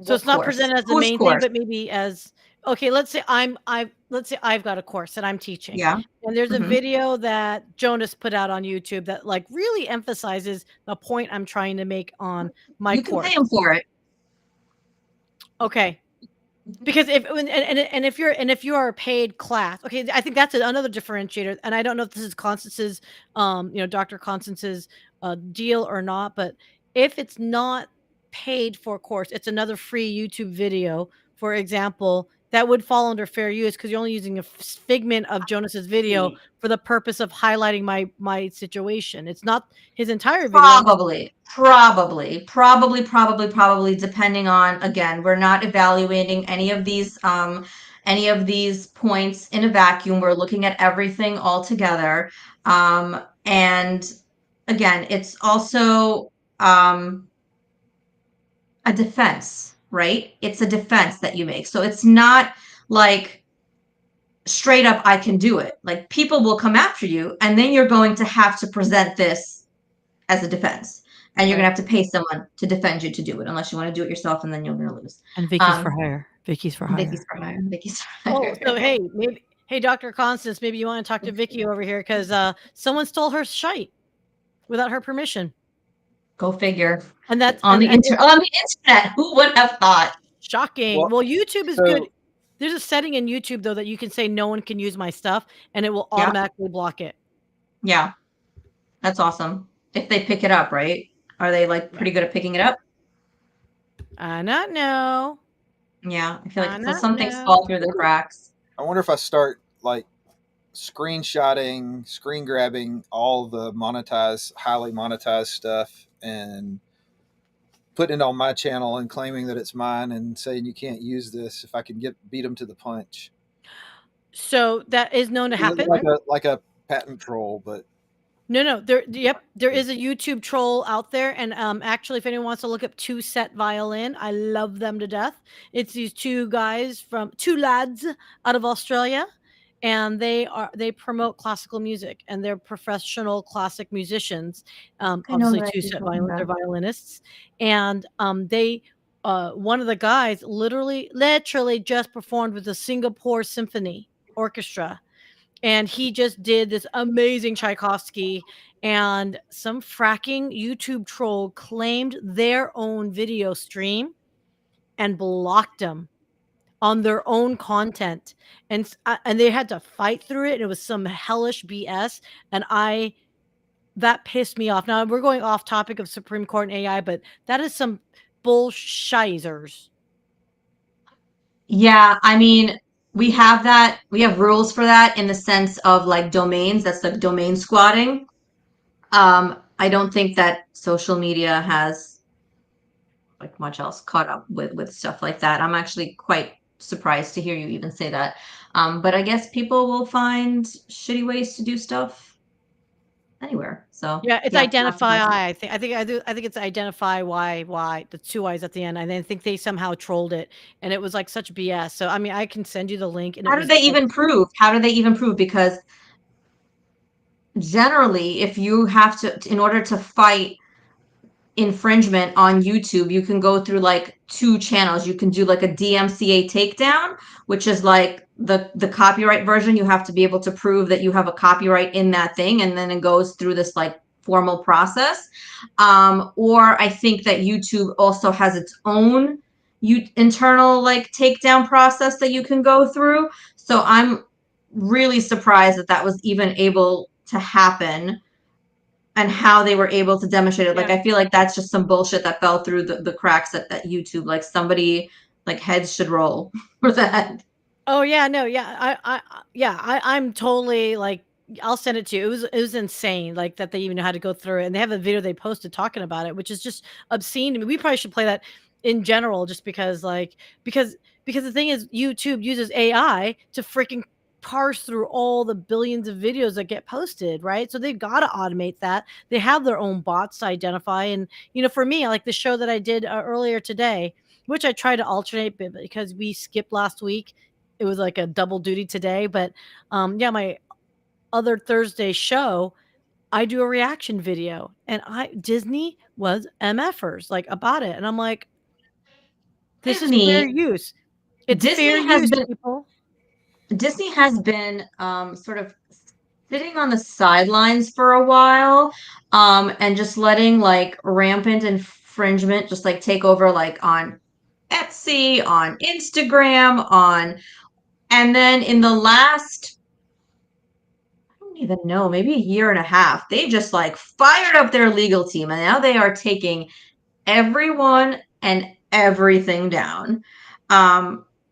So What it's not course? presented as the Whose main thing, course? but maybe as, okay, let's say I've got a course that I'm teaching. Yeah. And there's a Hmm. video that Jonas put out on YouTube that like really emphasizes the point I'm trying to make on my You can pay course. him for it. Okay. Because if you are a paid class, okay, I think that's another differentiator. And I don't know if this is Constance's, Dr. Constance's deal or not, but if it's not paid for course, it's another free YouTube video, for example, that would fall under fair use because you're only using a figment of Jonas's video for the purpose of highlighting my situation. It's not his entire video. I'm just, Probably, depending on, again, we're not evaluating any of these points in a vacuum. We're looking at everything all together. And again, it's also a defense, right? It's a defense that you make. So it's not like straight up, I can do it. Like people will come after you, and then you're going to have to present this as a defense. And you're Right. going to have to pay someone to defend you to do it, unless you want to do it yourself, and then you're going to lose. And Vicky's for hire. Vicky's for Vicky's hire. for hire. Vicky's for Oh, so hire. hey, Dr. Constance, maybe you want to talk to Vicky over here because someone stole her shite without her permission. Go figure. And that's on the internet. Who would have thought? shocking. Well, YouTube is so- good. There's a setting in YouTube though that you can say no one can use my stuff, and it will Yeah. automatically block it. Yeah, that's awesome. If they pick it up, right? Are they like pretty good at picking it up? I not know. Yeah, I feel I like so not some things know. fall through the cracks. I wonder if I start like screenshotting, screen grabbing all the monetized, highly monetized stuff and putting it on my channel and claiming that it's mine and saying you can't use this, if I can beat them to the punch. So that is known to happen. Like a patent troll, but No. There is a YouTube troll out there, and actually, if anyone wants to look up Two Set Violin, I love them to death. It's these two lads out of Australia, and they promote classical music, and they're professional classic musicians. Obviously, Two Set Violin, they're violinists, and they. One of the guys literally just performed with the Singapore Symphony Orchestra. And he just did this amazing Tchaikovsky, and some fracking YouTube troll claimed their own video stream and blocked them on their own content. And they had to fight through it. It was some hellish BS. And that pissed me off. Now we're going off topic of Supreme Court and AI, but that is some bullshizers. Yeah, I mean, we have rules for that in the sense of like domains. That's like domain squatting. I don't think that social media has like much else caught up with stuff like that. I'm actually quite surprised to hear you even say that. But I guess people will find shitty ways to do stuff anywhere. So yeah, it's identify. I think it's identify why the two I's at the end. And I think they somehow trolled it, and it was like such BS. So I mean, I can send you the link. And how do they even prove? How do they even prove? Because generally, if you have to, in order to fight infringement on YouTube, you can go through like two channels. You can do like a DMCA takedown, which is like the copyright version. You have to be able to prove that you have a copyright in that thing, and then it goes through this like formal process. Or I think that YouTube also has its own internal like takedown process that you can go through. So I'm really surprised that that was even able to happen, and how they were able to demonstrate it. Like, I feel like that's just some bullshit that fell through the cracks at YouTube. Like somebody, like heads should roll for that. Oh yeah, no, yeah, I'm totally like, I'll send it to you. It was insane, like that they even know how to go through it, and they have a video they posted talking about it, which is just obscene to me. We probably should play that in general, just because because the thing is, YouTube uses AI to freaking parse through all the billions of videos that get posted, right? So they've got to automate that. They have their own bots to identify. And for me, like the show that I did earlier today, which I try to alternate because we skipped last week, it was like a double duty today. But my other Thursday show, I do a reaction video, and Disney was MFers like about it, and I'm like, this is fair use. It's fair use, people. Disney has been sort of sitting on the sidelines for a while, and just letting like rampant infringement just like take over, like on Etsy, on Instagram, and then in the last, I don't even know, maybe a year and a half, they just like fired up their legal team, and now they are taking everyone and everything down.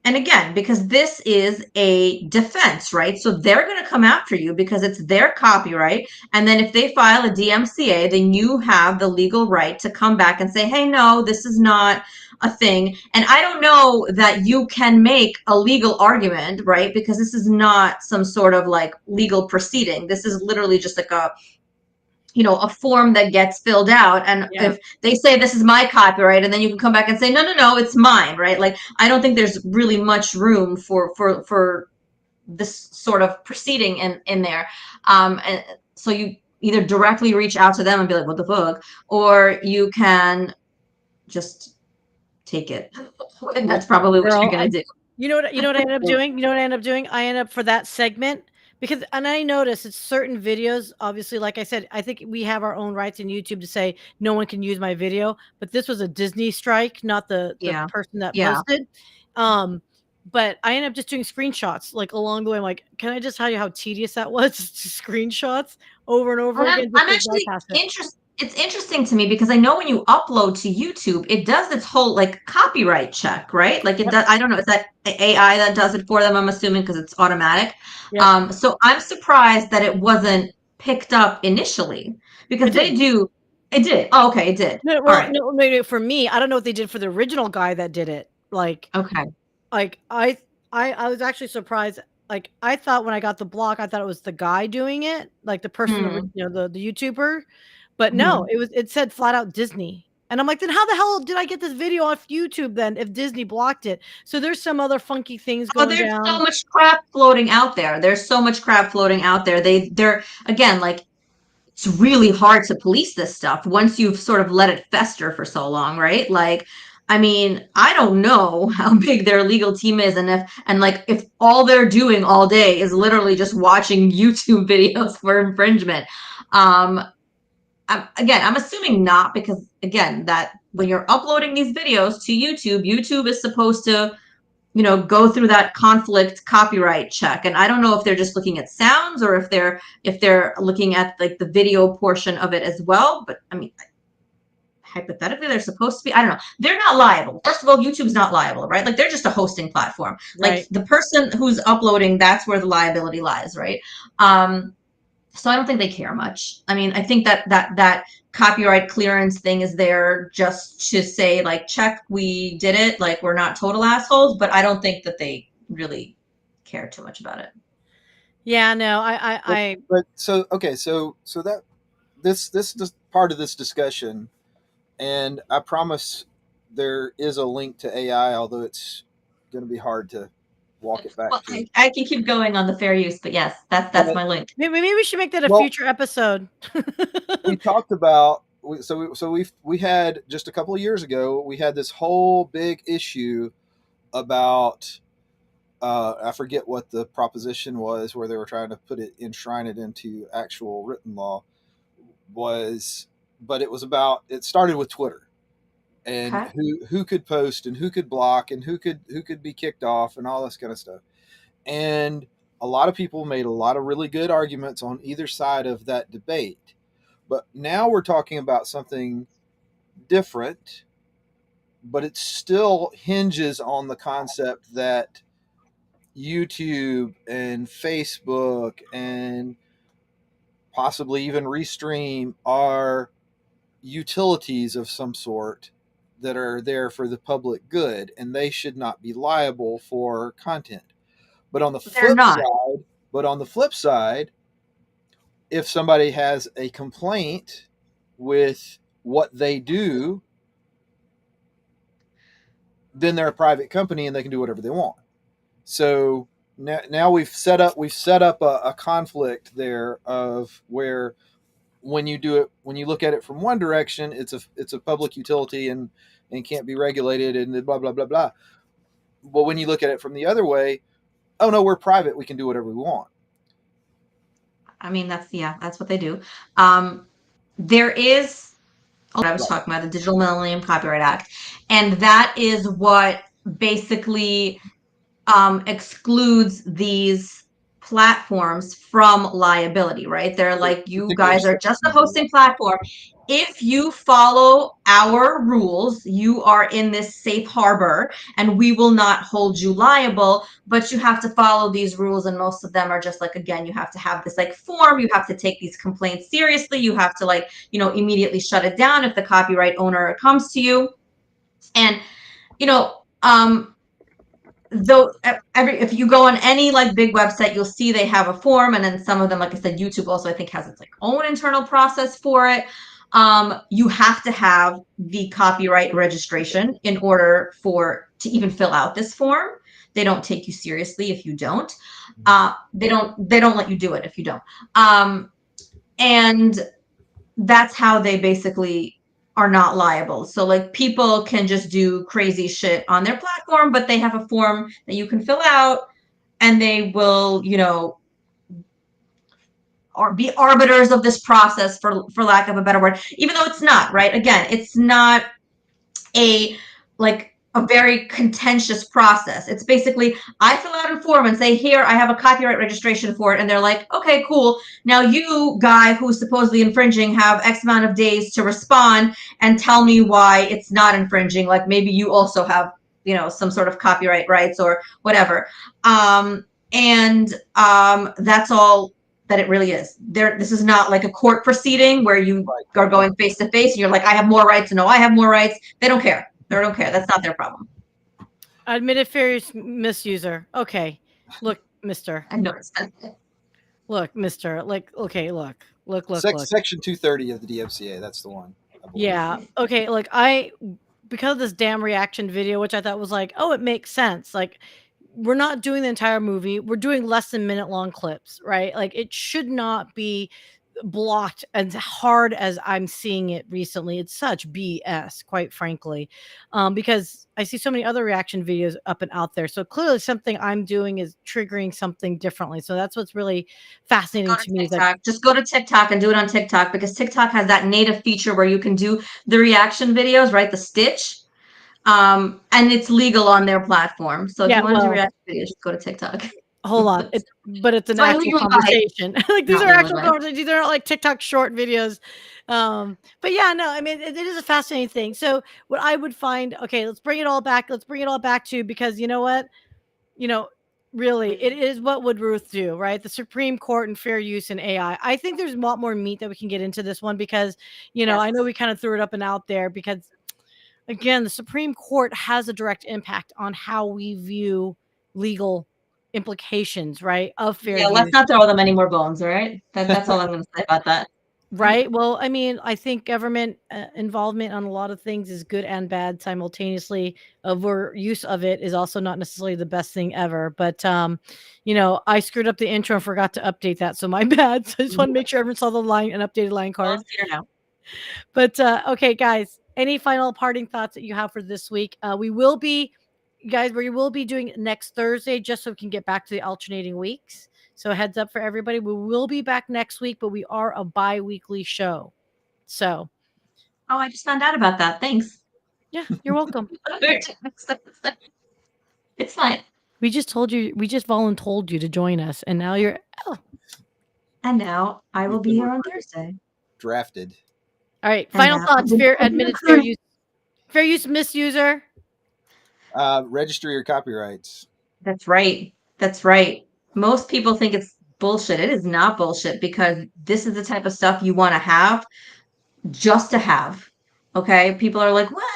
And again, because this is a defense, right? So they're going to come after you because it's their copyright. And then if they file a DMCA, then you have the legal right to come back and say, hey, no, this is not a thing. And I don't know that you can make a legal argument, right? Because this is not some sort of like legal proceeding. This is literally just like a form that gets filled out, and Yeah. if they say this is my copyright, and then you can come back and say no, it's mine, right? Like, I don't think there's really much room for this sort of proceeding in there. And so you either directly reach out to them and be like, what the fuck, or you can just take it. And that's probably what you're Girl, gonna do. you know what I ended up doing? You know what I ended up doing? I ended up for that segment because and I noticed it's certain videos, obviously, like I said, I think we have our own rights in YouTube to say no one can use my video, but this was a Disney strike, not the Yeah. person that Yeah. posted. Um, but I ended up just doing screenshots like along the way. I'm like, can I just tell you how tedious that was? Just screenshots over and over And again just I'm to actually bypass it. interested. It's interesting to me because I know when you upload to YouTube, it does its whole like copyright check, right? Like it Yep, does. I don't know. Is that AI that does it for them? I'm assuming because it's automatic. yep. So I'm surprised that it wasn't picked up initially It because they did. do. It did. Oh, okay, it did. No, All well, right. no, maybe for me, I don't know what they did for the original guy that did it. Okay. Like I was actually surprised. Like I thought when I got the block, I thought it was the guy doing it, like the person, Hmm. the YouTuber. But no, Mhm. it said flat out Disney. And I'm like, then how the hell did I get this video off YouTube then if Disney blocked it? So there's some other funky things Oh, going there's so down. much crap floating out there. There's so much crap floating out there. They're again like it's really hard to police this stuff once you've sort of let it fester for so long, right? Like, I mean, I don't know how big their legal team is, and like if all they're doing all day is literally just watching YouTube videos for infringement. Um, I'm assuming not because again, that when you're uploading these videos to YouTube, YouTube is supposed to go through that conflict copyright check. And I don't know if they're just looking at sounds or if they're looking at like the video portion of it as well. But I mean, hypothetically, they're supposed to be. I don't know. They're not liable. First of all, YouTube's not liable, right? Like they're just a hosting platform. Like Right. the person who's uploading, that's where the liability lies, right? So I don't think they care much. I mean, I think that copyright clearance thing is there just to say like, check, we did it. Like we're not total assholes, but I don't think that they really care too much about it. Yeah, no, But so okay, so that this part of this discussion, and I promise there is a link to AI, although it's going to be hard to walk it back Well, to. I can keep going on the fair use, but yes, that's But my link. maybe we should make that a well, future episode. we talked about we had just a couple of years ago we had this whole big issue about I forget what the proposition was where they were trying to enshrine it into actual written law was, but it started with Twitter and Okay. who could post and who could block and who could be kicked off and all this kind of stuff. And a lot of people made a lot of really good arguments on either side of that debate. But now we're talking about something different, but it still hinges on the concept that YouTube and Facebook and possibly even Restream are utilities of some sort that are there for the public good and they should not be liable for content. But on the They're flip not. side, but on the flip side, if somebody has a complaint with what they do, then they're a private company and they can do whatever they want. So now we've set up a conflict there of where when you look at it from one direction, it's a public utility and can't be regulated and blah blah blah blah. But when you look at it from the other way, oh no, we're private, we can do whatever we want. I mean, that's what they do. There is what I was Right. talking about, the Digital Millennium Copyright Act, and that is what basically excludes these platforms from liability, right? They're like, you Particular guys are just a sections of hosting platform. If you follow our rules, you are in this safe harbor and we will not hold you liable, but you have to follow these rules. And most of them are just like, again, you have to have this like form, you have to take these complaints seriously, you have to like, immediately shut it down if the copyright owner comes to you. And, you know, um, though if you go on any like big website, you'll see they have a form, and then some of them, like I said, YouTube also I think has its like own internal process for it. You have to have the copyright registration in order to even fill out this form. They don't take you seriously if you don't. They don't let you do it if you don't. And that's how they basically are not liable. So like people can just do crazy shit on their platform, but they have a form that you can fill out, and they will, or be arbiters of this process, for lack of a better word, even though it's not, right? Again, it's not a like a very contentious process. It's basically I fill out a form and say, here, I have a copyright registration for it. And they're like, okay, cool. Now you, guy who's supposedly infringing, have X amount of days to respond and tell me why it's not infringing. Like maybe you also have, some sort of copyright rights or whatever. That's all that it really is. This is not like a court proceeding where you are going face to face and you're like, I have more rights. No, I have more rights. They don't care. They don't care. That's not their problem. Admitted fair use misuser. Okay. Look, mister. I noticed that. Look, mister. Like, okay, look. Section 230 of the DMCA. That's the one. Yeah. Okay. Like because of this damn reaction video, which I thought was like, oh, it makes sense. Like, we're not doing the entire movie. We're doing less than minute long clips, right? Like it should not be blocked as hard as I'm seeing it recently. It's such BS, quite frankly, because I see so many other reaction videos up and out there. So clearly something I'm doing is triggering something differently. So that's what's really fascinating to me. Just go to TikTok and do it on TikTok, because TikTok has that native feature where you can do the reaction videos, right? The stitch. And it's legal on their platform. So if you want to do reaction videos, just go to TikTok. Hold on. But it's an actual conversation. Like these are actual conversations. These are not like TikTok short videos. But yeah, no, I mean, it is a fascinating thing. So what I would find, okay, let's bring it all back. Let's bring it all back to, because you know what? Really, it is what would Ruth do, right? The Supreme Court and fair use in AI. I think there's a lot more meat that we can get into this one because, I know we kind of threw it up and out there because, again, the Supreme Court has a direct impact on how we view legal implications, right, of fair use. Let's not throw them any more bones, all right? That's all I'm going to say about that. Right. Well, I mean, I think government involvement on a lot of things is good and bad simultaneously. Overuse of it is also not necessarily the best thing ever. But, I screwed up the intro and forgot to update that. So my bad. So I just want to make sure everyone saw the line and updated line card. But, okay, guys, any final parting thoughts that you have for this week? We will be doing next Thursday just so we can get back to the alternating weeks. So heads up for everybody. We will be back next week, but we are a bi-weekly show. So. Oh, I just found out about that. Thanks. Yeah, you're welcome. It's fine. We just voluntold you to join us, and now you're. Oh. And now I will be here on Thursday. Drafted. All right. Final thoughts. Admitted fair use misuser. Registry your copyrights. That's right. Most people think it's bullshit. It is not bullshit, because this is the type of stuff you want to have just to have. Okay? People are like, well,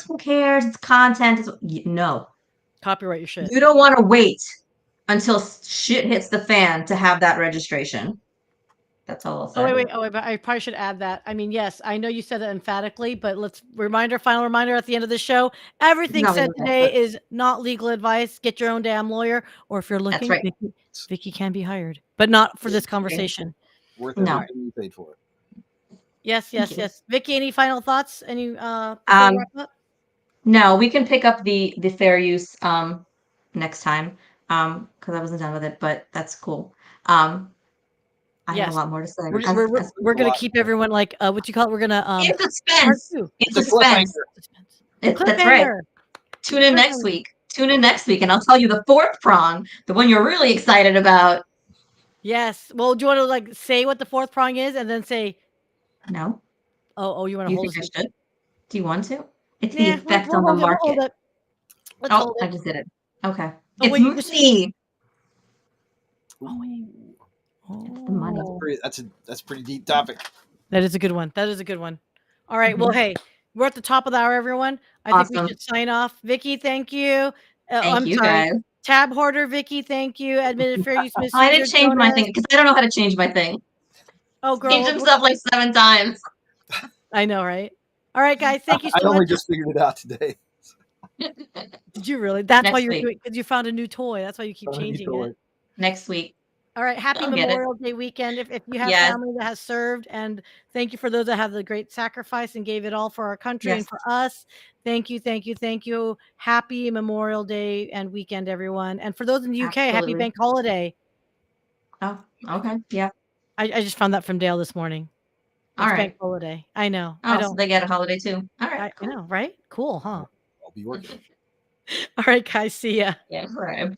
who cares? It's content. No. Copyright your shit. You don't want to wait until shit hits the fan to have that registration. That's all I'll say. Oh, wait. But I probably should add that. I mean, yes, I know you said that emphatically, but final reminder at the end of the show. Everything said today is not legal advice. Get your own damn lawyer. Or if you're looking, right. Vicky can be hired, but not for this conversation. Worth everything you paid for it. Yes. Vicky, any final thoughts? Any wrap up? No, we can pick up the fair use next time. Because I wasn't done with it, but that's cool. I have a lot more to say. We're going to keep everyone like, what you call it? We're going to... It's suspense. That's right. Tune in next week. And I'll tell you the fourth prong, the one you're really excited about. Yes. Well, do you want to say what the fourth prong is and then say... No. Oh, you want to hold it? Do you want to? It's the effect on the market. I just did it. Okay. It's movie. Oh, wait. The money. That's a pretty deep topic. That is a good one. All right. Well, hey, we're at the top of the hour, everyone. I think we should sign off. Vicky, thank you. Oh, Thank I'm you sorry. guys. Tab hoarder, Vicky, thank you. Admitted fair use Oh, I misuser, didn't change my Jonas. thing because I don't know how to change my thing. Oh, Changed girl, himself like 7 times. I know, right? All right, guys, thank you I so only much. just figured it out today. Did you really? That's why Next you're week. doing, because you found a new toy. That's why you keep Found a new changing toy. it. Next week. All right, happy I'll get it. Memorial Day weekend. If you have Yes. family that has served, and thank you for those that have the great sacrifice and gave it all for our country and Yes. for us. Thank you, thank you, thank you. Happy Memorial Day and weekend, everyone. And for those in the UK, happy Absolutely. bank holiday. Oh, okay. Yeah. I just found that from Dale this morning. All It's bank right. holiday. I know. I Oh, so don't. they get a holiday too. All right. I Cool. know, right? Cool, huh? I'll be working. All right, guys. See ya. Yeah. Right.